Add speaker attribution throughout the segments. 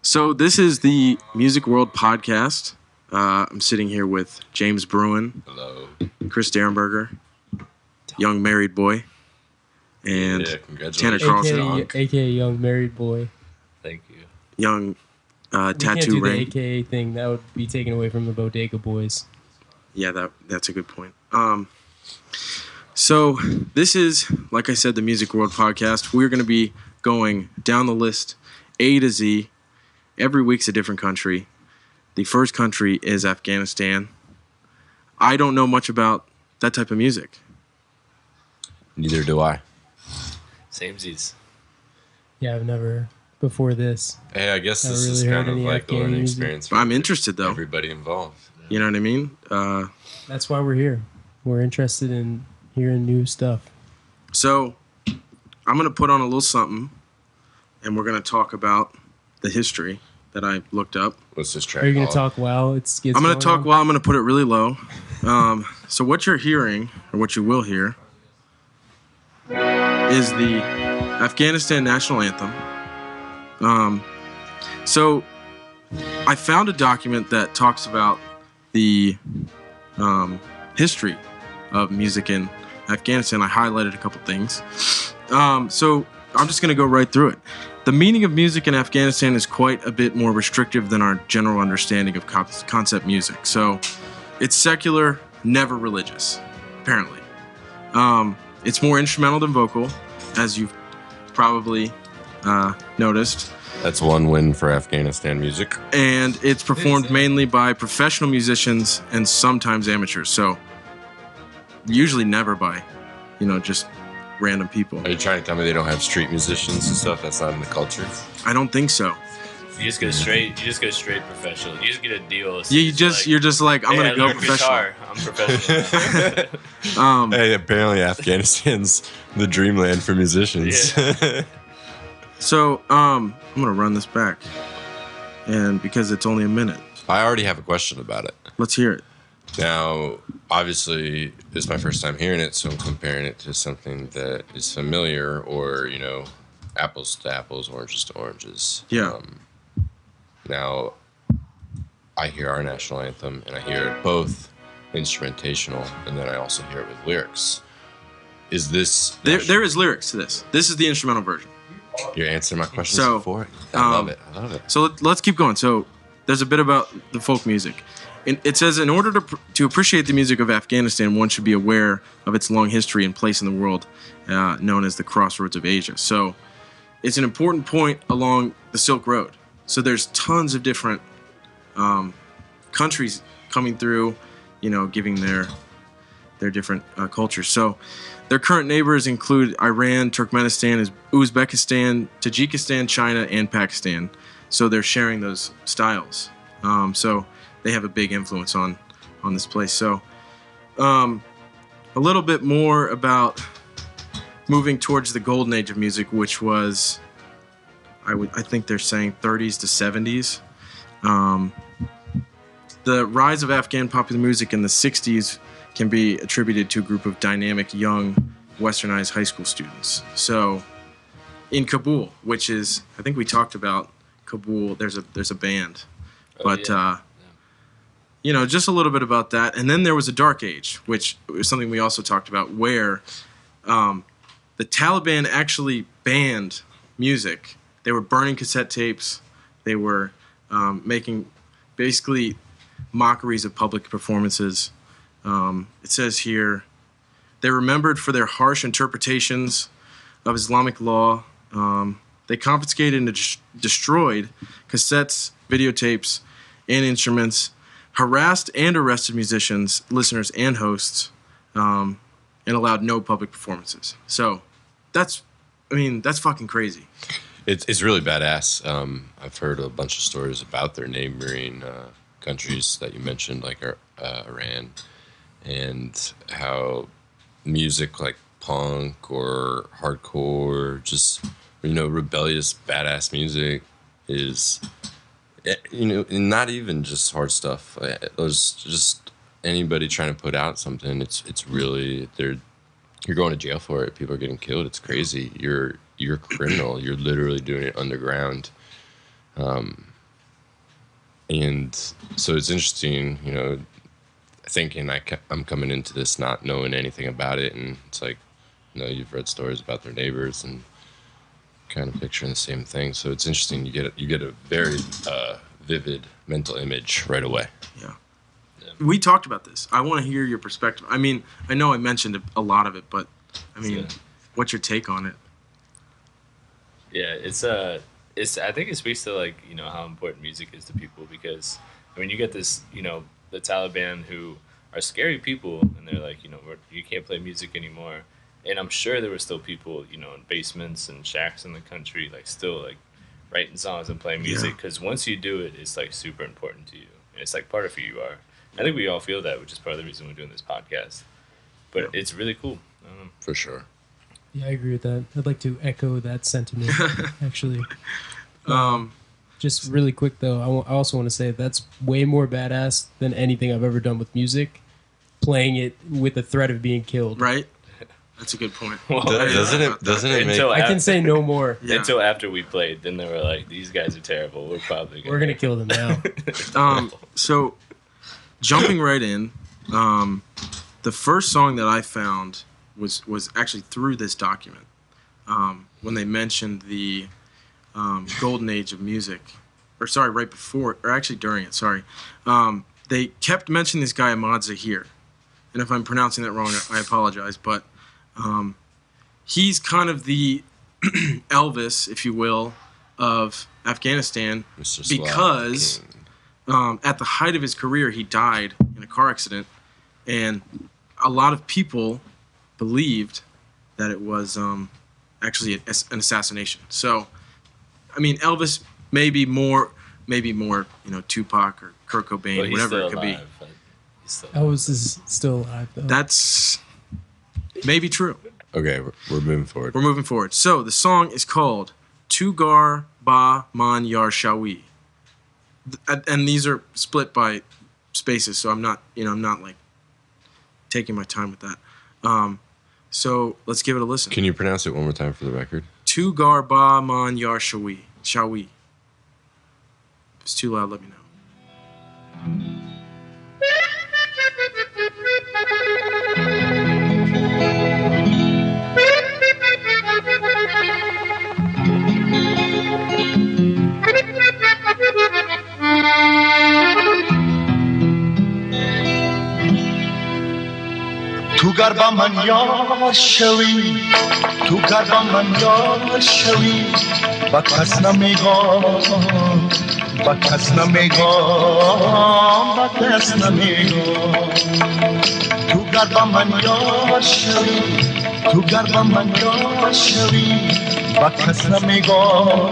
Speaker 1: So this is the Music World Podcast. I'm sitting here with James Bruin.
Speaker 2: Hello.
Speaker 1: Chris Derenberger, young married boy, and Tanner Carlson,
Speaker 3: AKA young married boy.
Speaker 2: Thank you.
Speaker 1: Young tattoo
Speaker 3: can't do
Speaker 1: ring.
Speaker 3: the AKA thing. That would be taken away from the Bodega Boys.
Speaker 1: Yeah, that's a good point. So this is, like I said, the Music World Podcast. We're going to be going down the list A to Z. Every week's a different country. The first country is Afghanistan. I don't know much about that type of music.
Speaker 2: Neither do I. Samesies.
Speaker 3: Yeah, I've never before this.
Speaker 2: Hey, I guess this
Speaker 3: really
Speaker 2: is kind of like a
Speaker 3: Afghan
Speaker 2: learning
Speaker 3: music.
Speaker 2: experience. For
Speaker 1: I'm interested, though.
Speaker 2: everybody involved.
Speaker 1: You know what I mean?
Speaker 3: That's why we're here. We're interested in hearing new stuff.
Speaker 1: So I'm going to put on a little something, and we're going to talk about the history that I looked up.
Speaker 2: What's this track
Speaker 3: Are you going to
Speaker 2: called?
Speaker 3: talk while it's
Speaker 1: I'm going to talk while I'm going to put it really low. So what you're hearing, or what you will hear, is the Afghanistan national anthem. So I found a document that talks about the history of music in Afghanistan. I highlighted a couple things. So I'm just going to go right through it. The meaning of music in Afghanistan is quite a bit more restrictive than our general understanding of concept music. So it's secular, never religious, apparently. It's more instrumental than vocal, as you've probably noticed.
Speaker 2: That's one win for Afghanistan music.
Speaker 1: And it's performed mainly by professional musicians and sometimes amateurs. So usually never by, just random people.
Speaker 2: Are you trying to tell me they don't have street musicians and stuff? That's not in the culture?
Speaker 1: I don't think so.
Speaker 4: You just go straight professional. You just get a deal.
Speaker 1: Yeah, you're just like, I'm gonna go professional.
Speaker 4: Guitar. I'm professional.
Speaker 2: Hey, apparently Afghanistan's the dreamland for musicians.
Speaker 4: Yeah.
Speaker 1: So, I'm gonna run this back, and because it's only a minute,
Speaker 2: I already have a question about it.
Speaker 1: let's hear it.
Speaker 2: Now, obviously, this is my first time hearing it, so I'm comparing it to something that is familiar or, apples to apples, oranges to oranges.
Speaker 1: Yeah.
Speaker 2: Now, I hear our national anthem, and I hear it both instrumentational, and then I also hear it with lyrics. Is this...
Speaker 1: There is lyrics to this. This is the instrumental version.
Speaker 2: You're answering my questions
Speaker 1: So,
Speaker 2: before it? I love it.
Speaker 1: So let's keep going. So there's a bit about the folk music. It says, in order to appreciate the music of Afghanistan, one should be aware of its long history and place in the world, known as the crossroads of Asia. So it's an important point along the Silk Road. So there's tons of different countries coming through, giving their different cultures. So their current neighbors include Iran, Turkmenistan, Uzbekistan, Tajikistan, China, and Pakistan. So they're sharing those styles. So they have a big influence on this place. So a little bit more about moving towards the golden age of music, which was, I think they're saying 30s to 70s. The rise of Afghan popular music in the 60s can be attributed to a group of dynamic young westernized high school students. So in Kabul, which is, I think we talked about Kabul, there's a band. But just a little bit about that. And then there was a dark age, which was something we also talked about, where the Taliban actually banned music. They were burning cassette tapes. They were making basically mockeries of public performances. It says here, they're remembered for their harsh interpretations of Islamic law. They confiscated and destroyed cassettes, videotapes, and instruments, harassed and arrested musicians, listeners, and hosts, and allowed no public performances. So that's fucking crazy.
Speaker 2: It's really badass. I've heard a bunch of stories about their neighboring countries that you mentioned, like Iran, and how music like punk or hardcore, just rebellious badass music is, not even just hard stuff. It was just anybody trying to put out something. It's really, you're going to jail for it. People are getting killed. It's crazy. You're a criminal. You're literally doing it underground. And so it's interesting, you know, thinking I'm coming into this not knowing anything about it, and it's like, you know, you've read stories about their neighbors and kind of picturing the same thing. So it's interesting. You get a very vivid mental image right away.
Speaker 1: Yeah. We talked about this. I want to hear your perspective. I mean, I know I mentioned a lot of it, but I mean, what's your take on it?
Speaker 4: Yeah, I think it speaks to, like, you know, how important music is to people, because I mean, you get this, you know, the Taliban who are scary people, and they're like, you know, you can't play music anymore. And I'm sure there were still people, you know, in basements and shacks in the country, like, still, like, writing songs and playing music, because once you do it, it's, like, super important to you. And it's, like, part of who you are. I think we all feel that, which is part of the reason we're doing this podcast. But it's really cool. I don't know.
Speaker 2: For sure.
Speaker 3: Yeah, I agree with that. I'd like to echo that sentiment, actually. Just really quick, though, I also want to say that's way more badass than anything I've ever done with music, playing it with the threat of being killed.
Speaker 1: Right? That's a good point.
Speaker 2: Well, doesn't it make...
Speaker 3: I can say no more.
Speaker 4: Yeah. Until after we played, then they were like, these guys are terrible. We're going
Speaker 3: to kill them now.
Speaker 1: So, jumping right in, the first song that I found was actually through this document. When they mentioned the golden age of music, or sorry, right before, or actually during it, sorry. They kept mentioning this guy, Ahmad Zahir. And if I'm pronouncing that wrong, I apologize, but he's kind of the Elvis, if you will, of Afghanistan, because at the height of his career, he died in a car accident, and a lot of people believed that it was actually an assassination. So, I mean, Elvis maybe more, you know, Tupac or Kurt Cobain, whatever it could be.
Speaker 3: Elvis is still alive, though.
Speaker 1: That's maybe true.
Speaker 2: Okay, we're moving forward.
Speaker 1: We're moving forward. So the song is called Tugar Ba Man Yar Shawi. And these are split by spaces, so I'm not like taking my time with that. So let's give it a listen.
Speaker 2: Can you pronounce it one more time for the record?
Speaker 1: Tugar Ba Man Yar Shawi. Shawi. If it's too loud, let me know.
Speaker 5: تو گربا من یار شوی تو گربا من یار شوی با کس نمیگم با کس نمیگم با کس نمیگم تو گربا من یار شوی تو گربا من یار شوی با کس نمیگم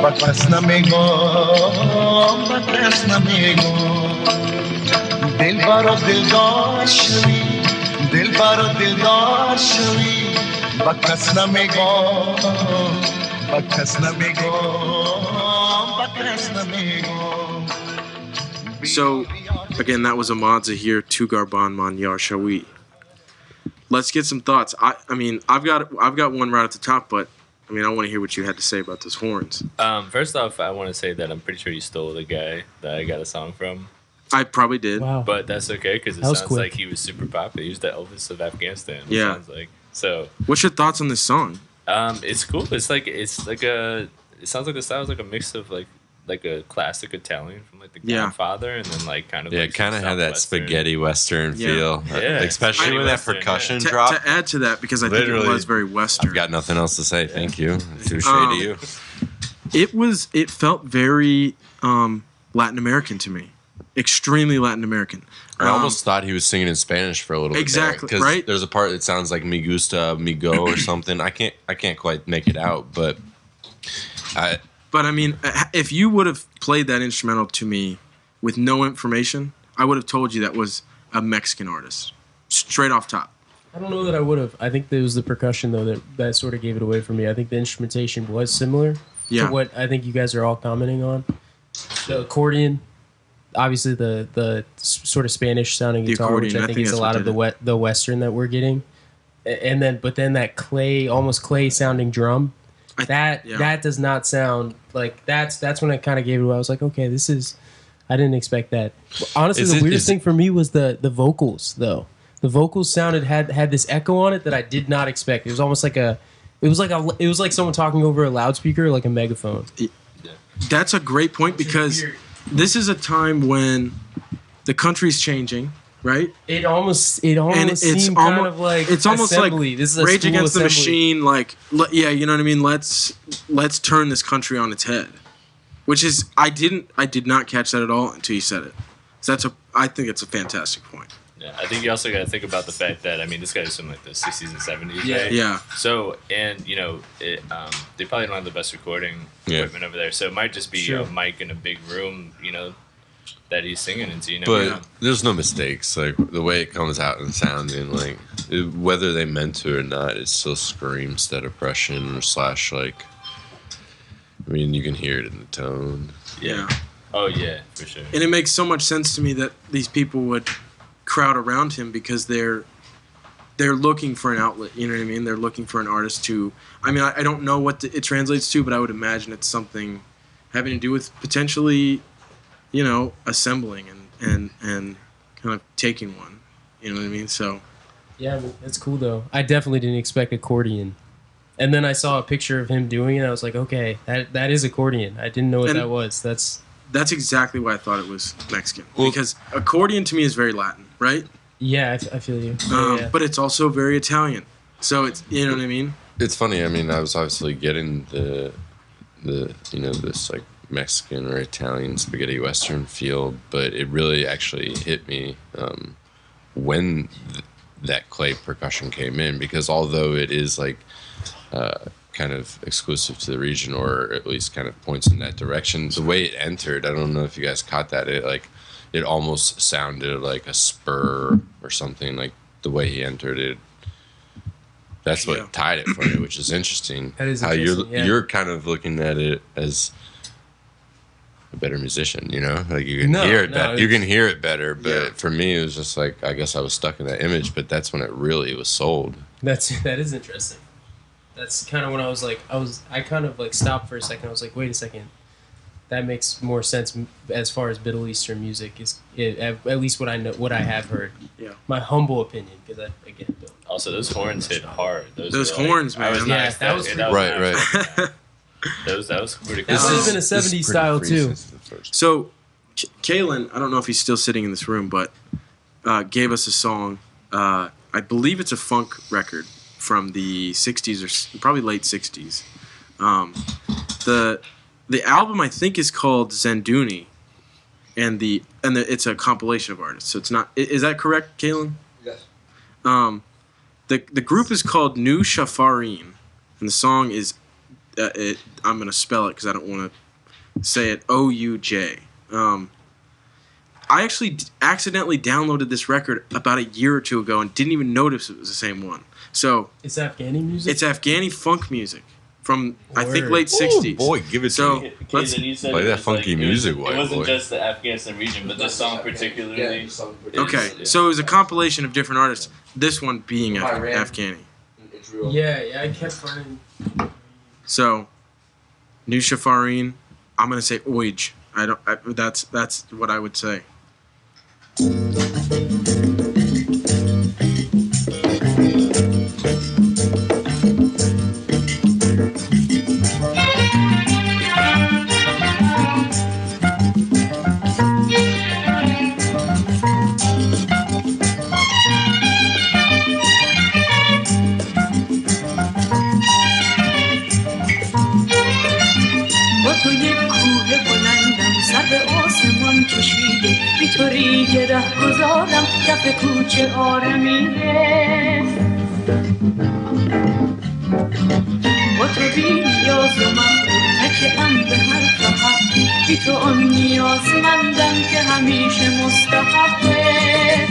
Speaker 5: با کس نمیگم با کس نمیگم دلبر و دلدار شوی دلبر و دلدار شوی با کس نمیگم با کس نمیگم با کس نمیگم.
Speaker 1: So again, that was Ahmad Zahir, Tugar Ban Man Yar Shawi. Let's get some thoughts. I mean, I've got one right at the top, but I mean, I want to hear what you had to say about those horns.
Speaker 4: First off, I want to say that I'm pretty sure you stole the guy that I got a song from.
Speaker 1: I probably did.
Speaker 3: Wow.
Speaker 4: But that's okay, because it sounds like he was super popular. He was the Elvis of Afghanistan. It sounds like. So.
Speaker 1: What's your thoughts on this song?
Speaker 4: It's cool. It sounds like the style is like a mix of like a classic Italian from like the Godfather, and then like kind of
Speaker 2: it kind of had that spaghetti western feel, especially when that percussion
Speaker 1: drop.
Speaker 2: dropped.
Speaker 1: To add to that, because I think it was very western.
Speaker 2: I've got nothing else to say. Thank you. Touche to you.
Speaker 1: It felt very Latin American to me. Extremely Latin American.
Speaker 2: I almost thought he was singing in Spanish for a little bit.
Speaker 1: Exactly, right?
Speaker 2: There's a part that sounds like "Me gusta, me go" or something. I can't quite make it out, but I mean, if you would have played that instrumental to me with no information, I would have told you that was a Mexican artist, straight off top.
Speaker 3: I don't know that I would have. I think it was the percussion though that sort of gave it away for me. I think the instrumentation was similar to what I think you guys are all commenting on. The accordion. Obviously, the sort of Spanish sounding guitar, which I think is a lot of the Western that we're getting, and then that almost clay sounding drum. That does not sound like that's when I kind of gave it away. I was like, okay, this is. I didn't expect that. Honestly, the weirdest thing for me was the vocals though. The vocals had this echo on it that I did not expect. It was almost like it was like someone talking over a loudspeaker, like a megaphone.
Speaker 1: That's a great point because this is a time when the country's changing, right?
Speaker 3: It almost seemed kind of like
Speaker 1: it's almost
Speaker 3: assembly.
Speaker 1: Like
Speaker 3: this is a
Speaker 1: Rage Against the
Speaker 3: assembly.
Speaker 1: Machine. Like, yeah, you know what I mean. Let's turn this country on its head. Which is I did not catch that at all until you said it. So I think it's a fantastic point.
Speaker 4: Yeah, I think you also got to think about the fact that this guy's from like the 60s and 70s,
Speaker 3: yeah.
Speaker 4: right?
Speaker 1: Yeah.
Speaker 4: So they probably don't have the best recording equipment over there, so it might just be a mic in a big room, that he's singing into.
Speaker 2: But there's no mistakes. Like the way it comes out and sounding, like whether they meant to or not, it still screams that oppression / like. I mean, you can hear it in the tone.
Speaker 1: Yeah.
Speaker 4: Oh, yeah, for sure.
Speaker 1: And it makes so much sense to me that these people would crowd around him because they're looking for an outlet. You know what I mean? They're looking for an artist to. I mean, I don't know what it translates to, but I would imagine it's something having to do with potentially, assembling and kind of taking one. You know what I mean? So.
Speaker 3: Yeah, that's cool though. I definitely didn't expect accordion. And then I saw a picture of him doing it. I was like, okay, that is accordion. I didn't know what that was.
Speaker 1: That's exactly why I thought it was Mexican. Because accordion to me is very Latin, right?
Speaker 3: Yeah, I feel you.
Speaker 1: But it's also very Italian. So it's, you know what I mean?
Speaker 2: It's funny. I mean, I was obviously getting the this like Mexican or Italian spaghetti western feel, but it really actually hit me when that clay percussion came in, because although it is like kind of exclusive to the region, or at least kind of points in that direction, the way it entered, I don't know if you guys caught that, it almost sounded like a spur or something, like the way he entered it. That's what tied it for me, which is interesting.
Speaker 3: That is
Speaker 2: how
Speaker 3: interesting,
Speaker 2: you're kind of looking at it as a better musician, like you can hear it better. You can hear it better, but for me it was just like, I guess I was stuck in that image, but that's when it really was sold.
Speaker 3: That is interesting. That's kind of when I kind of like stopped for a second. I was like, wait a second, that makes more sense as far as Middle Eastern music is, at least what I have heard. Yeah, my humble opinion, because I again don't.
Speaker 4: Also, those horns hit hard.
Speaker 1: Those horns, man.
Speaker 3: That was
Speaker 2: right.
Speaker 4: That was pretty cool.
Speaker 3: That would have been a 70s style too.
Speaker 1: So, Kalen, I don't know if he's still sitting in this room, but gave us a song. I believe it's a funk record from the 60s or probably late 60s. The album I think is called Zanduni, and it's a compilation of artists. So it's not. Is that correct, Kalen?
Speaker 6: Yes.
Speaker 1: The group is called Nooshafarin, and the song is. I'm gonna spell it because I don't want to say it. OUJ. I actually accidentally downloaded this record about a year or two ago and didn't even notice it was the same one. So
Speaker 3: it's Afghani music.
Speaker 1: It's Afghani funk music from I think late '60s.
Speaker 2: Boy, give it to me.
Speaker 4: Let's
Speaker 2: play that funky music.
Speaker 4: It wasn't just the Afghanistan region, but this song particularly.
Speaker 1: Okay, so it was a compilation of different artists. This one being Afghani.
Speaker 3: Yeah, I kept finding.
Speaker 1: So, Nooshafarin, I'm gonna say Oj. That's what I would say.
Speaker 7: توری ره گذارم کف کوچه آرمیده با تو بی نیاز و من تکم به هر فحق بی تو آن نیازمندم که همیشه مستحقه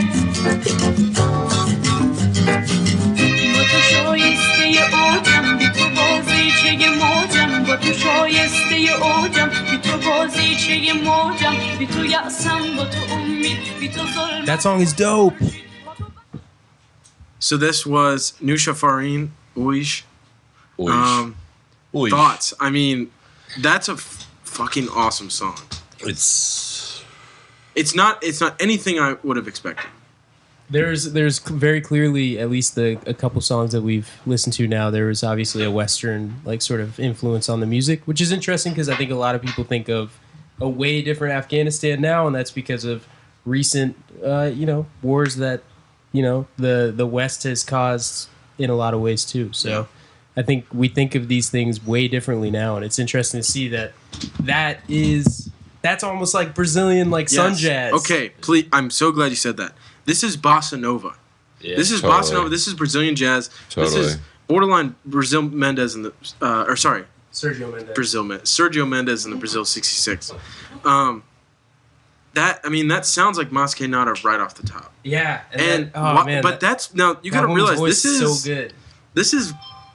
Speaker 7: با تو شایسته آدم بی تو بازیچه موجم با تو شایسته آدم بی تو بازیچه موجم بی تو یأسم با تو امید بی تو ظلم.
Speaker 3: That song is dope.
Speaker 1: So this was Nooshafarin, Oj. thoughts. I mean, that's a fucking awesome song. It's not anything I would have expected.
Speaker 3: There's very clearly at least a couple songs that we've listened to now. There was obviously a Western like sort of influence on the music, which is interesting because I think a lot of people think of a way different Afghanistan now, and that's because of recent wars that the West has caused in a lot of ways too. So I think we think of these things way differently now, and it's interesting to see that's almost like Brazilian sun jazz.
Speaker 1: Okay, please, I'm so glad you said that. This is bossa nova. Yeah, this is bossa nova. This is Brazilian jazz. Totally. This is borderline Brazil Mendes and
Speaker 3: Sergio Mendes.
Speaker 1: Sergio Mendes in the Brazil '66. That sounds like Mas Que Nada right off the top.
Speaker 3: Yeah,
Speaker 1: but that's now you got to realize this is
Speaker 3: so good.
Speaker 1: This is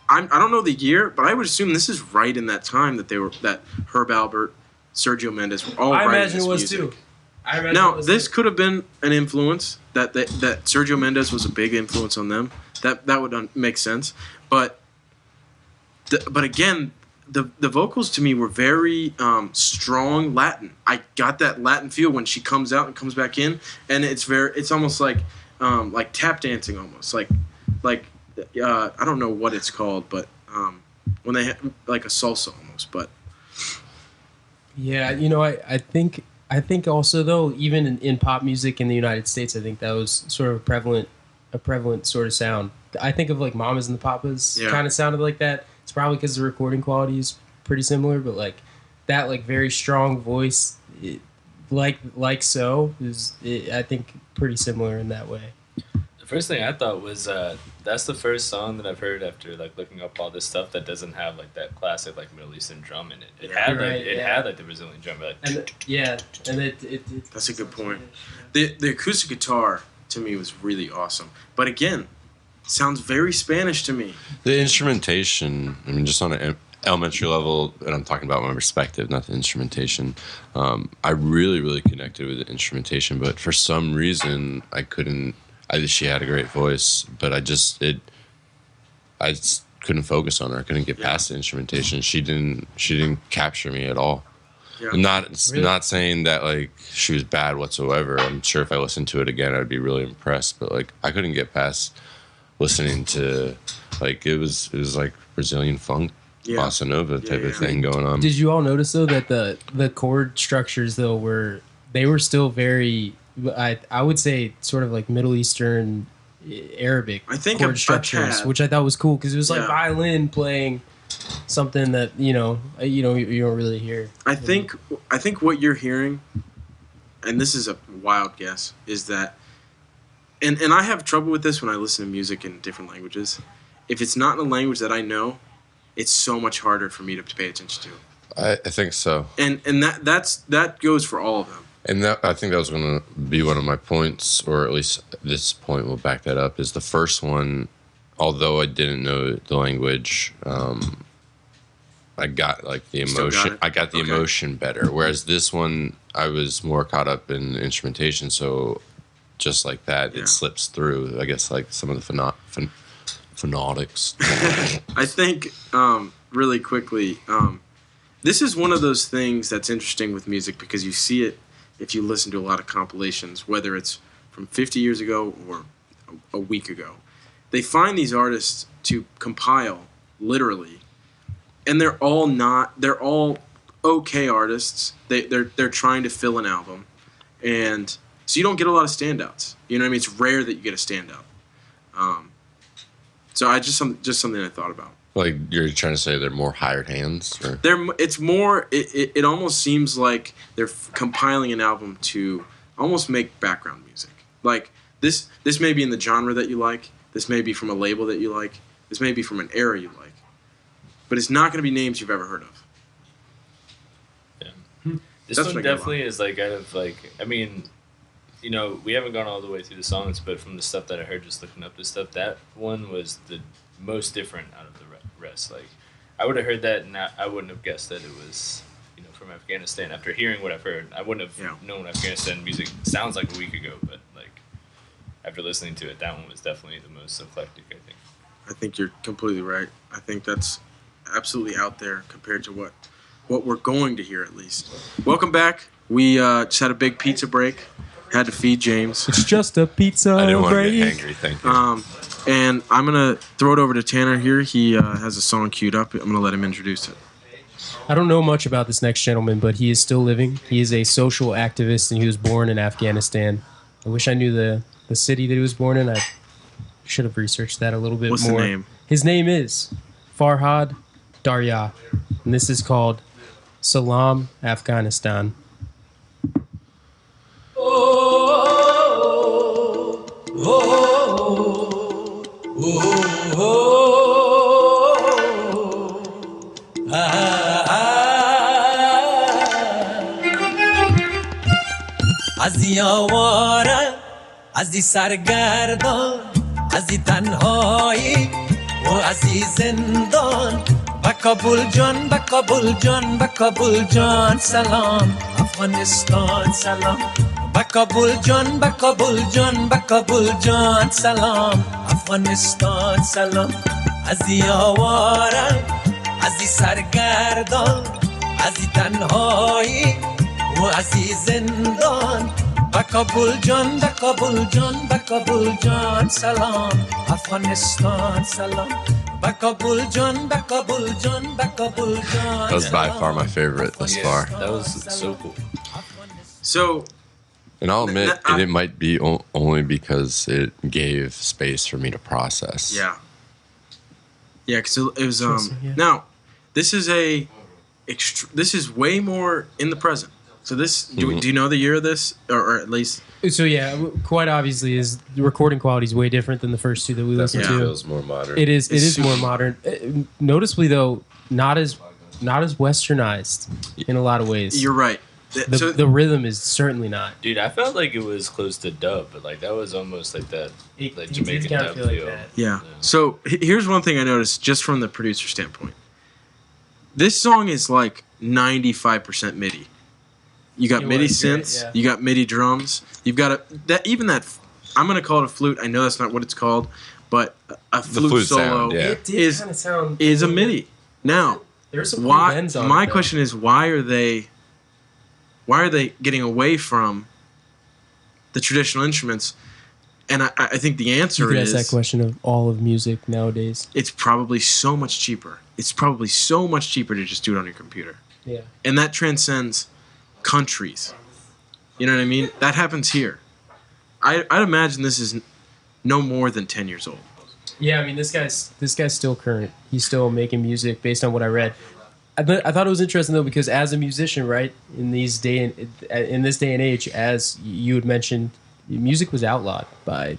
Speaker 1: I don't know the year, but I would assume this is right in that time that Herb Alpert, Sergio Mendes were all writing this music. I imagine it was too. Now, this could have been an influence that Sergio Mendes was a big influence on them. That would make sense. But again, the vocals to me were very strong Latin. I got that Latin feel when she comes out and comes back in, and it's almost like tap dancing almost like I don't know what it's called, but when they have like a salsa almost. But
Speaker 3: yeah, I think also though, even in pop music in the United States, I think that was sort of a prevalent sort of sound. I think of like Mamas and the Papas kind of sounded like that. It's probably because the recording quality is pretty similar, but like that like very strong voice, I think pretty similar in that way.
Speaker 4: The first thing I thought was that's the first song that I've heard after like looking up all this stuff that doesn't have like that classic like Middle Eastern drum in it. It had like the Brazilian drum, but
Speaker 1: that's a good point. The acoustic guitar to me was really awesome, but again, sounds very Spanish to me.
Speaker 2: The instrumentation, I mean, just on an elementary level, and I'm talking about my perspective, not the instrumentation. I really, really connected with the instrumentation, but for some reason I couldn't. She had a great voice, but I just couldn't focus on her. I couldn't get past the instrumentation. She didn't capture me at all. Yeah. Not saying that like she was bad whatsoever. I'm sure if I listened to it again, I'd be really impressed. But like I couldn't get past listening to like it was like Brazilian funk, bossa nova type of thing going on.
Speaker 3: Did you all notice though that the chord structures though were still very I would say sort of like Middle Eastern Arabic chord structures, which I thought was cool because it was like violin playing something that you don't really hear.
Speaker 1: I think what you're hearing, and this is a wild guess, is that and I have trouble with this when I listen to music in different languages. If it's not in a language that I know, it's so much harder for me to pay attention to.
Speaker 2: I think so.
Speaker 1: And that goes for all of them.
Speaker 2: And I think that was going to be one of my points, or at least this point will back that up, is the first one, although I didn't know the language, I got like the emotion. I got the emotion better. Whereas this one, I was more caught up in the instrumentation, so just like that, it slips through, I guess, like some of the phonetics.
Speaker 1: I think, really quickly, this is one of those things that's interesting with music because you see it if you listen to a lot of compilations, whether it's from 50 years ago or a week ago. They find these artists to compile, literally, and they're all okay artists. They're trying to fill an album, and so you don't get a lot of standouts. You know what I mean? It's rare that you get a standout. So I just something I thought about.
Speaker 2: Like you're trying to say they're more hired hands? Or?
Speaker 1: It's more. It almost seems like they're compiling an album to almost make background music. Like this may be in the genre that you like. This may be from a label that you like. This may be from an era you like. But it's not going to be names you've ever heard of.
Speaker 4: Yeah. This one definitely is like out of like. I mean, we haven't gone all the way through the songs, but from the stuff that I heard just looking up this stuff, that one was the most different out of the rest. Like I would have heard that and I wouldn't have guessed that it was from Afghanistan. After hearing what I've heard, I wouldn't have known Afghanistan music sounds like a week ago, but like after listening to it, that one was definitely the most eclectic, I think.
Speaker 1: I think you're completely right. I think that's absolutely out there compared to what we're going to hear at least. Welcome back. We just had a big pizza break. Had to feed James.
Speaker 3: It's just a pizza
Speaker 2: I didn't want to
Speaker 3: break.
Speaker 2: get angry, thank you.
Speaker 1: And I'm going to throw it over to Tanner here. He has a song queued up. I'm going to let him introduce it.
Speaker 3: I don't know much about this next gentleman, but he is still living. He is a social activist, and he was born in Afghanistan. I wish I knew the city that he was born in. I should have researched that a little bit
Speaker 1: What's
Speaker 3: more.
Speaker 1: the name?
Speaker 3: His name is Farhad Darya, and this is called Salam, Afghanistan.
Speaker 6: ازی آواره ازی سرگردان ازی تنهایی و ازی زندان بکابل جان بکابل جان بکابل جان سلام افغانستان سلام بکابل جان بکابل جان بکابل جان سلام افغانستان سلام ازی آواره ازی سرگردان ازی تنهایی و ازی زندان بکابل جان بکابل جان بکابل جان سلام افغانستان سلام بکابل جان بکابل جان بکابل جان.
Speaker 2: That was by far my favorite thus far.
Speaker 4: That was so cool.
Speaker 1: So,
Speaker 2: And I'll admit, it might be only because it gave space for me to process.
Speaker 1: yeah. Yeah, because it was...
Speaker 3: yeah.
Speaker 1: Now, this is this is way more in the present. So this... Do you know the year of this? Or at least...
Speaker 3: So yeah, quite obviously, his recording quality is way different than the first two that we listened
Speaker 2: Definitely
Speaker 3: to.
Speaker 2: feels more modern.
Speaker 3: It is
Speaker 1: super
Speaker 3: more modern. Noticeably though, not as westernized in a lot of ways.
Speaker 1: You're right.
Speaker 3: The rhythm is certainly not.
Speaker 4: Dude, I felt like it was close to dub, but like that was almost like that like Jamaican
Speaker 3: kinda
Speaker 4: dub
Speaker 3: feel like
Speaker 4: feel.
Speaker 3: that.
Speaker 1: Yeah. So here's one thing I noticed just from the producer standpoint. This song is like 95% MIDI. You got
Speaker 3: It
Speaker 1: MIDI
Speaker 3: was great,
Speaker 1: synths.
Speaker 3: yeah.
Speaker 1: You got MIDI drums. You've got that. I'm gonna call it a flute. I know that's not what it's called, but a flute solo
Speaker 2: sound, yeah.
Speaker 3: It did
Speaker 1: is
Speaker 3: kind of sound
Speaker 1: is a MIDI. Now,
Speaker 3: There's some cool
Speaker 1: why?
Speaker 3: bends on
Speaker 1: My
Speaker 3: it, though.
Speaker 1: question is why are they getting away from the traditional instruments? And I think the
Speaker 3: You
Speaker 1: answer
Speaker 3: could ask that
Speaker 1: is
Speaker 3: question of all of music nowadays.
Speaker 1: it's probably so much cheaper. It's probably so much cheaper to just do it on your computer.
Speaker 3: Yeah.
Speaker 1: And that transcends countries. You know what I mean? That happens here. I'd imagine this is no more than 10 years old.
Speaker 3: Yeah, I mean this guy's still current. He's still making music based on what I read. I thought it was interesting though because as a musician, right, in this day and age, as you had mentioned, music was outlawed by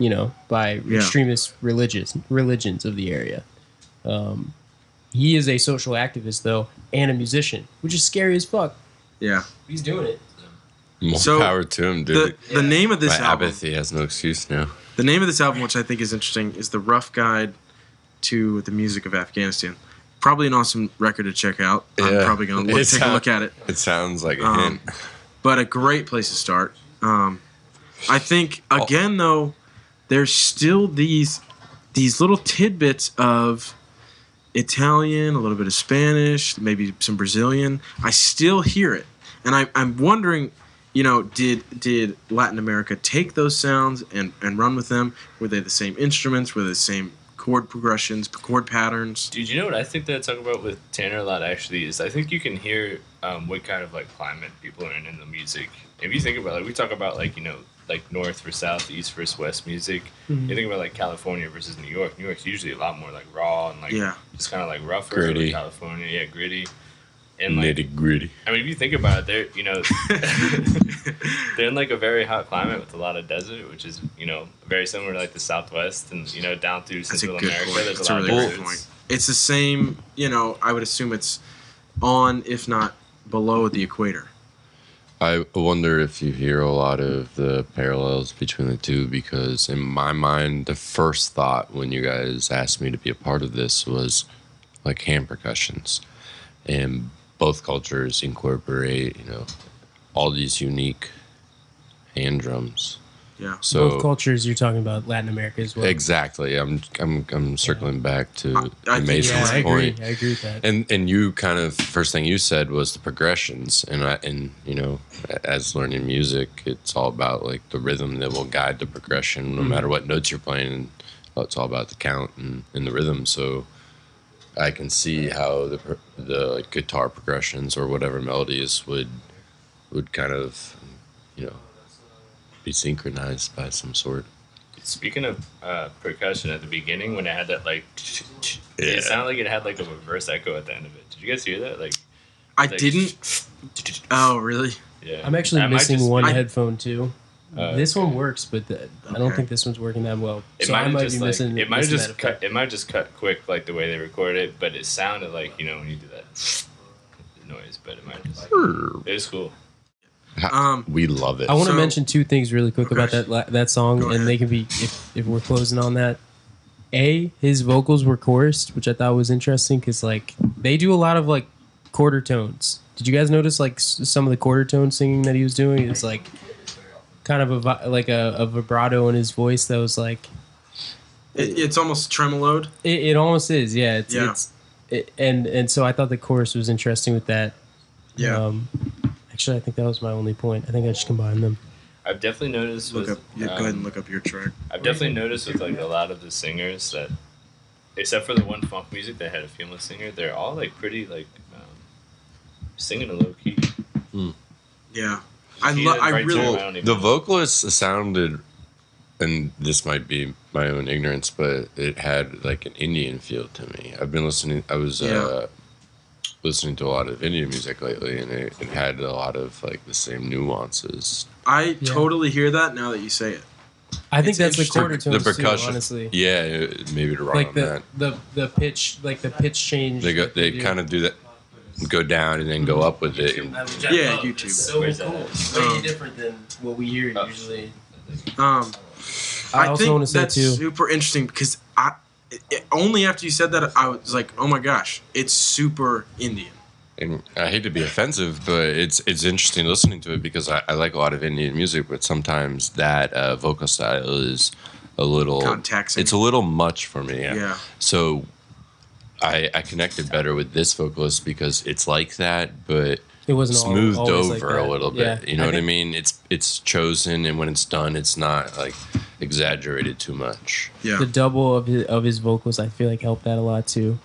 Speaker 3: extremist religions of the area. He is a social activist though and a musician, which is scary as fuck.
Speaker 1: Yeah.
Speaker 3: He's doing it.
Speaker 2: More
Speaker 1: So,
Speaker 2: power to him, dude.
Speaker 1: The name of this
Speaker 2: My
Speaker 1: album,
Speaker 2: apathy has no excuse now.
Speaker 1: the name of this album, which I think is interesting, is The Rough Guide to the Music of Afghanistan. Probably an awesome record to check out. I'm
Speaker 2: Yeah.
Speaker 1: probably going to take a look at it.
Speaker 2: It sounds like a hint.
Speaker 1: But a great place to start. I think again though, there's still these little tidbits of Italian, a little bit of Spanish, maybe some Brazilian. I still hear it, and I'm wondering, did Latin America take those sounds and run with them? Were they the same instruments? Were they the same chord progressions, chord patterns?
Speaker 4: Dude, you know what I think that I talk about with Tanner a lot actually is I think you can hear what kind of like climate people are in the music. If you think about like we talk about like like north versus south, east versus west music.
Speaker 3: Mm-hmm.
Speaker 4: You think about like California versus New York. New York's usually a lot more like raw and like just kind of like rougher.
Speaker 2: Gritty.
Speaker 4: Like California, gritty. And like,
Speaker 2: Nitty gritty.
Speaker 4: I mean, if you think about it, they're in like a very hot climate with a lot of desert, which is very similar to like the Southwest and down through
Speaker 1: That's a
Speaker 4: Central
Speaker 1: good
Speaker 4: America.
Speaker 1: point.
Speaker 4: There's
Speaker 1: That's
Speaker 4: a
Speaker 1: a
Speaker 4: lot
Speaker 1: really
Speaker 4: of
Speaker 1: great
Speaker 4: deserts.
Speaker 1: point. It's the same, I would assume it's on, if not below the equator.
Speaker 2: I wonder if you hear a lot of the parallels between the two, because in my mind, the first thought when you guys asked me to be a part of this was like hand percussions. And both cultures incorporate, all these unique hand drums.
Speaker 1: Yeah.
Speaker 2: So
Speaker 3: both cultures, you're talking about Latin America as well.
Speaker 2: exactly. I'm circling back to Mason's
Speaker 3: I agree.
Speaker 2: point.
Speaker 3: I agree with that.
Speaker 2: And you kind of first thing you said was the progressions, and as learning music, it's all about like the rhythm that will guide the progression, no matter what notes you're playing. It's all about the count and the rhythm. So I can see how the like guitar progressions or whatever melodies would kind of be synchronized by some sort.
Speaker 4: Speaking of percussion, at the beginning when it had that like, it sounded like it had like a reverse echo at the end of it. Did you guys hear that?
Speaker 1: I didn't. Oh, really?
Speaker 4: Yeah.
Speaker 3: I'm actually missing one headphone too. This one works, but I don't think this one's working that well.
Speaker 4: It
Speaker 3: So
Speaker 4: might
Speaker 3: I might
Speaker 4: just
Speaker 3: be missing.
Speaker 4: it might
Speaker 3: missing
Speaker 4: just
Speaker 3: that
Speaker 4: cut.
Speaker 3: effect.
Speaker 4: It might just cut quick, like the way they recorded it. But it sounded like when you do that noise. But it might just. It was cool.
Speaker 2: We love it.
Speaker 3: I want to mention two things really quick about that song,
Speaker 1: Go
Speaker 3: and
Speaker 1: ahead.
Speaker 3: they can be if we're closing on that. His vocals were chorused, which I thought was interesting because like they do a lot of like quarter tones. Did you guys notice like some of the quarter tone singing that he was doing? It's like kind of a vibrato in his voice that was like
Speaker 1: It's almost tremoloed.
Speaker 3: it almost is, yeah.
Speaker 1: Yeah.
Speaker 3: And so I thought the chorus was interesting with that.
Speaker 1: Yeah.
Speaker 3: Actually, I think that was my only point. I think I just combined them.
Speaker 4: I've definitely noticed.
Speaker 1: Go
Speaker 4: with,
Speaker 1: ahead and look up your track.
Speaker 4: I've definitely noticed with like a lot of the singers that, except for the one funk music that had a female singer, they're all like pretty like singing a low key.
Speaker 1: Yeah.
Speaker 4: I
Speaker 1: really.
Speaker 4: don't even
Speaker 2: The
Speaker 4: know.
Speaker 2: vocalist sounded, and this might be my own ignorance, but it had like an Indian feel to me. I've been listening. I was listening to a lot of Indian music lately, and it had a lot of like the same nuances.
Speaker 1: I totally hear that now that you say it.
Speaker 3: I think
Speaker 1: It's
Speaker 3: that's the
Speaker 1: interesting.
Speaker 3: quarter tones
Speaker 2: The percussion,
Speaker 3: too, honestly.
Speaker 2: yeah, maybe to wrong
Speaker 3: Like
Speaker 2: on
Speaker 3: the,
Speaker 2: that.
Speaker 3: the pitch, like the pitch change.
Speaker 2: They kind of do that, go down and then go up with it. And,
Speaker 1: Yeah, YouTube.
Speaker 3: It's so
Speaker 4: Where's that
Speaker 3: cool.
Speaker 4: at?
Speaker 3: It's way different than what we hear usually.
Speaker 1: I
Speaker 3: I also
Speaker 1: think
Speaker 3: want to say
Speaker 1: that's
Speaker 3: too.
Speaker 1: super interesting because only after you said that I was like, oh my gosh, it's super Indian.
Speaker 2: and I hate to be offensive, but it's interesting listening to it because I like a lot of Indian music, but sometimes that vocal style is a little
Speaker 1: Taxing.
Speaker 2: It's a little much for me.
Speaker 1: Yeah.
Speaker 2: So I connected better with this vocalist because it's like that, but
Speaker 3: It wasn't
Speaker 2: smoothed
Speaker 3: always
Speaker 2: over
Speaker 3: like that.
Speaker 2: a little bit.
Speaker 3: Yeah.
Speaker 2: You know
Speaker 3: I
Speaker 2: what I
Speaker 3: think-
Speaker 2: mean? It's chosen, and when it's done, it's not like exaggerated too much.
Speaker 1: Yeah.
Speaker 3: The double of his vocals, I feel like helped that a lot too.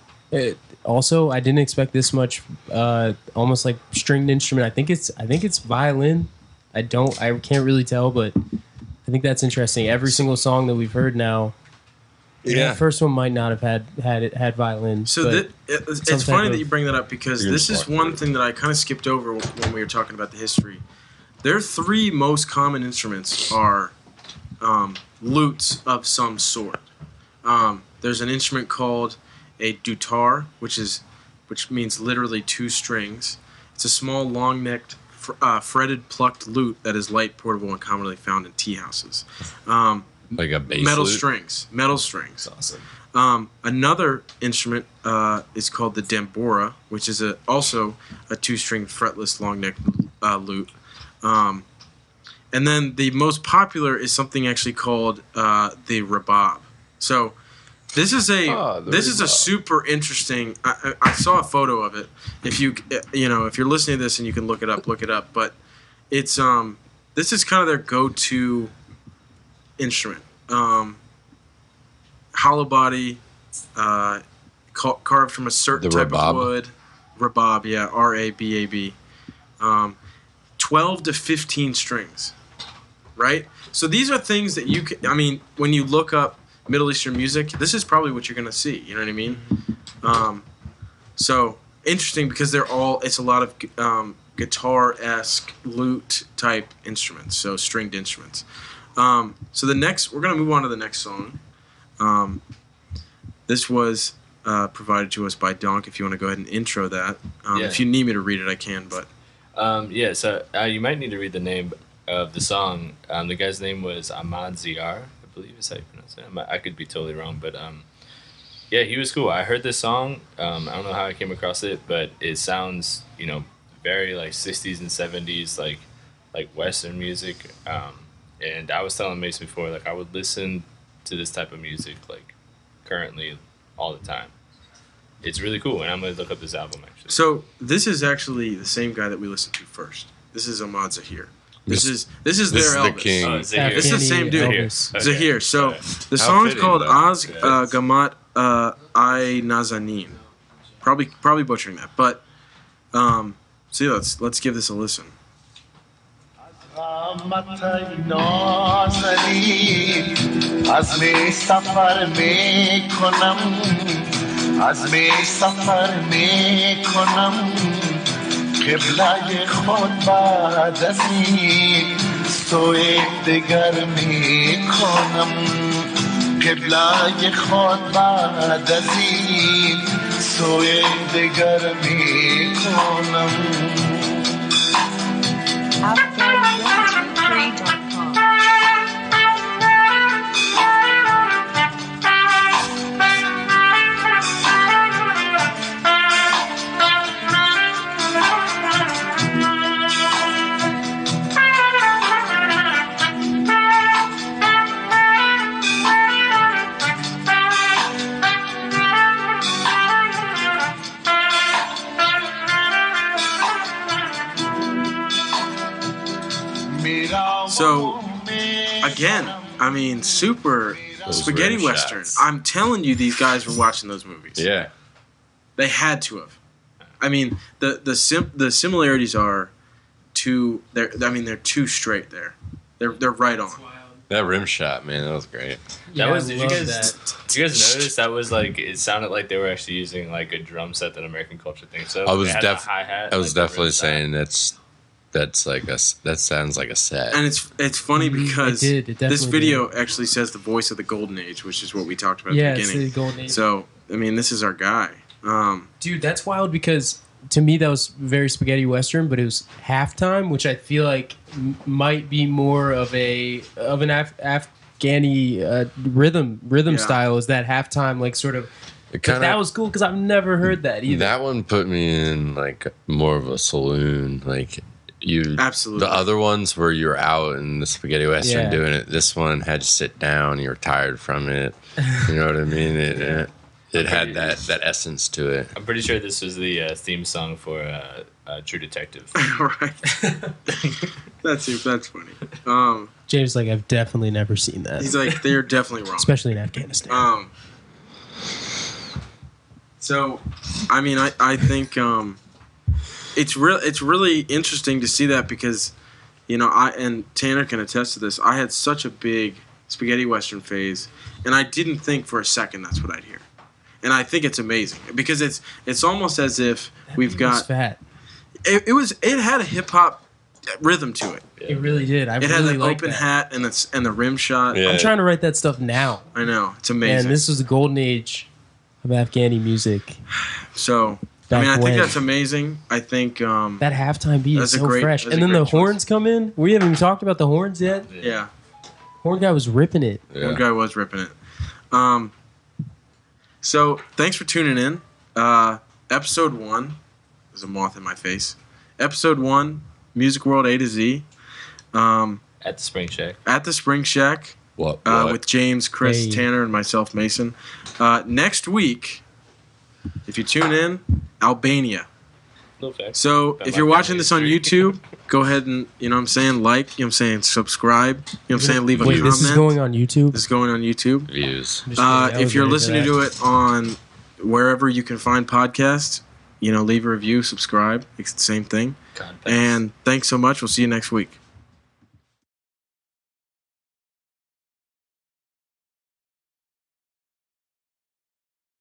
Speaker 3: Also, I didn't expect this much, almost like stringed instrument. I think it's violin. I can't really tell, but I think that's interesting. Every single song that we've heard now, the first one might not have had violin.
Speaker 1: So
Speaker 3: but
Speaker 1: it's
Speaker 3: some
Speaker 1: funny
Speaker 3: type
Speaker 1: that
Speaker 3: of-
Speaker 1: you bring that up because this is one thing that I kind of skipped over when we were talking about the history. Their three most common instruments are lutes of some sort. There's an instrument called a dutar, which means literally two strings. It's a small, long-necked, fretted, plucked lute that is light, portable, and commonly found in tea houses.
Speaker 2: Like a bass
Speaker 1: Metal
Speaker 2: lute?
Speaker 1: strings. Metal strings.
Speaker 3: awesome.
Speaker 1: Another instrument is called the dambora, which is also a two-string fretless long-necked lute. And then the most popular is something actually called the rabab. So this is a super interesting. I saw a photo of it. If you're listening to this and you can look it up. But it's this is kind of their go-to instrument. Hollow body, carved from a certain
Speaker 2: The
Speaker 1: type
Speaker 2: rabab?
Speaker 1: of wood. Rabab, yeah, R-A-B-A-B. 12 to 15 strings, right? So these are things that you can, when you look up Middle Eastern music, this is probably what you're going to see, you know what I mean? So interesting because it's a lot of guitar-esque lute type instruments, so stringed instruments. So we're going to move on to the next song. This was provided to us by Donk. If you want to go ahead and intro that. If you need me to read it, I can, but...
Speaker 4: So you might need to read the name of the song. The guy's name was Ahmad Zahir, I believe is how you pronounce it. I could be totally wrong, but he was cool. I heard this song. I don't know how I came across it, but it sounds, very like 60s and 70s, like Western music. And I was telling Mason before, like I would listen to this type of music like currently all the time. It's really cool, and I'm gonna look up this album actually.
Speaker 1: So this is actually the same guy that we listened to first. This is Ahmad Zahir. This is their Elvis.
Speaker 2: The king.
Speaker 4: Zahir.
Speaker 1: This is the same dude.
Speaker 3: Elvis.
Speaker 4: Okay.
Speaker 1: Zahir. So the
Speaker 2: How
Speaker 1: song is
Speaker 2: fitting,
Speaker 1: called
Speaker 2: though.
Speaker 1: Az Gamat I Nazanin. Probably butchering that, but see, let's give this a listen.
Speaker 5: قبلای خود بعد از این سوی دگر می کنم قبلای خود بعد از این سوی دگر می کنم
Speaker 7: Afghan123.com.
Speaker 1: So again, I mean, super
Speaker 2: Those
Speaker 1: spaghetti
Speaker 2: rim
Speaker 1: western.
Speaker 2: shots.
Speaker 1: I'm telling you, these guys were watching those movies.
Speaker 2: Yeah.
Speaker 1: They had to have. I mean, the similarities are too. They're too straight there. They're right on.
Speaker 2: That rim shot, man, that was great.
Speaker 3: Yeah,
Speaker 4: That was.
Speaker 3: I
Speaker 4: Did you
Speaker 3: love
Speaker 4: guys?
Speaker 3: that.
Speaker 4: Did you guys notice that was like? It sounded like they were actually using like a drum set that American culture thinks of.
Speaker 2: I was
Speaker 4: They had the hi-hat,
Speaker 2: I was
Speaker 4: like, the
Speaker 2: definitely
Speaker 4: rim
Speaker 2: saying that's like that sounds like a set.
Speaker 1: And it's funny because
Speaker 3: It
Speaker 1: this
Speaker 3: definitely
Speaker 1: video actually says the voice of the golden age, which is what we talked about
Speaker 3: Yeah,
Speaker 1: at the
Speaker 3: it's
Speaker 1: beginning.
Speaker 3: the golden age.
Speaker 1: So I mean, this is our guy.
Speaker 3: Dude, that's wild because to me that was very spaghetti western, but it was halftime, which I feel like might be more of an Afghani rhythm
Speaker 1: Yeah.
Speaker 3: style. Is that halftime like sort of?
Speaker 2: It
Speaker 3: But that was cool because I've never heard that either.
Speaker 2: That one put me in like more of a saloon. Like you,
Speaker 1: Absolutely.
Speaker 2: The other ones where you're out in the spaghetti western
Speaker 3: Yeah.
Speaker 2: doing it. This one had to sit down. You were tired from it. You know what I mean? It had that essence to it.
Speaker 4: I'm pretty sure this was the theme song for True Detective.
Speaker 1: Right. That's funny.
Speaker 3: James like I've definitely never seen that,
Speaker 1: He's like, they're definitely wrong.
Speaker 3: especially in Afghanistan.
Speaker 1: So, I mean, I think it's really interesting to see that because, you know, and Tanner can attest to this. I had such a big spaghetti western phase, and I didn't think for a second that's what I'd hear. And I think it's amazing because it's almost as if we've
Speaker 3: It was
Speaker 1: got
Speaker 3: fat.
Speaker 1: it had a hip hop rhythm to it.
Speaker 3: It really did. I
Speaker 1: It had
Speaker 3: really
Speaker 1: the
Speaker 3: like
Speaker 1: open
Speaker 3: that.
Speaker 1: hat and the rim shot.
Speaker 2: Yeah.
Speaker 3: I'm trying to write that stuff now.
Speaker 1: I know, it's amazing.
Speaker 3: And this was the golden age of Afghani music.
Speaker 1: So,
Speaker 3: Back
Speaker 1: I mean, I
Speaker 3: when.
Speaker 1: think that's amazing. I think
Speaker 3: That halftime beat
Speaker 1: That's
Speaker 3: is
Speaker 1: a
Speaker 3: so
Speaker 1: great-
Speaker 3: fresh.
Speaker 1: that's
Speaker 3: And
Speaker 1: a
Speaker 3: then the
Speaker 1: great choice.
Speaker 3: horns come in. We haven't even talked about the horns yet.
Speaker 1: yeah.
Speaker 3: Horn guy was ripping it.
Speaker 2: Yeah.
Speaker 1: One guy was ripping it. So thanks for tuning in. Episode 1. There's a moth in my face. Episode 1, Music World A to Z.
Speaker 4: At the Spring Shack.
Speaker 1: At the Spring Shack
Speaker 2: What?
Speaker 1: with James, Chris,
Speaker 3: Hey.
Speaker 1: Tanner, and myself, Mason. Next week, if you tune in, Albania.
Speaker 4: No facts.
Speaker 1: So
Speaker 4: Got
Speaker 1: if
Speaker 4: my
Speaker 1: you're watching
Speaker 4: family
Speaker 1: this on
Speaker 4: history.
Speaker 1: YouTube, go ahead and, you know what I'm saying, like, you know what I'm saying, subscribe, you know what I'm saying, leave a
Speaker 3: Wait,
Speaker 1: comment.
Speaker 3: this is going on YouTube?
Speaker 1: This is going on YouTube.
Speaker 2: Views.
Speaker 3: I'm just kidding. I
Speaker 1: If
Speaker 3: was
Speaker 1: you're
Speaker 3: ready for
Speaker 1: listening
Speaker 3: that.
Speaker 1: to it on wherever you can find podcasts, you know, leave a review, subscribe. It's the same thing.
Speaker 4: Context.
Speaker 1: And thanks so much. We'll see you next week.